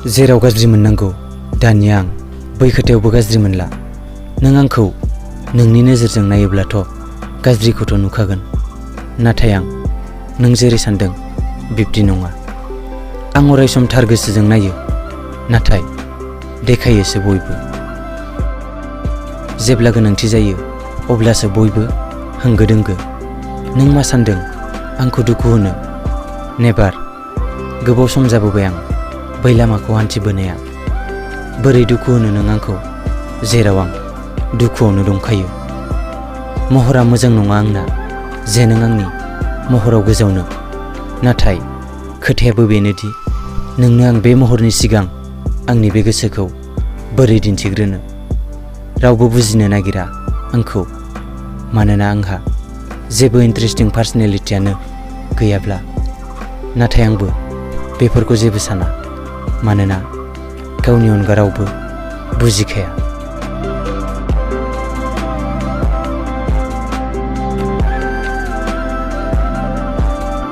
जेराव गाज्रि मोननांगौ दानिया आं बै खोथायावबो गाज्रि मोनला। नों आंखौ नोंनि नोजोरजों नायोब्लाथ' गाज्रिखौथ' नुखागोन, नाथाय आं नों जेरै सानदों बिब्दि नङा। आं अरायसम थार गोसोजों नायो, नाथाय देखायोसो बयबो। जेब्ला गोनांथि जायो अब्लासो बयबो होंगो दोंगो। नों मा सानदों आंखौ दुखु होनो? नेभार। गोबाव सम जाबोबाय आं बै लामाखौ हान्थिबोनाया। बोरै दुखु होनो नों आंखौ, जेराव आं दुखुआवनो दंखायो। महरा मोजां नङा आंना जे नों आंनि महराव गोजावनो, नाथाय खोथायाबो बेनोदि नोंनो आं बे महरनि सिगां आंनि बे गोसोखौ बोरै दिन्थिग्रोनो। रावबो बुजिनो नागिरा आंखौ, मानोना आंहा जेबो इन्टारेस्टिं पार्सनेलिटियानो गैयाब्ला। नाथाय आंबो बेफोरखौ जेबो साना, मानोना गावनि अनगा रावबो बुजिखाया।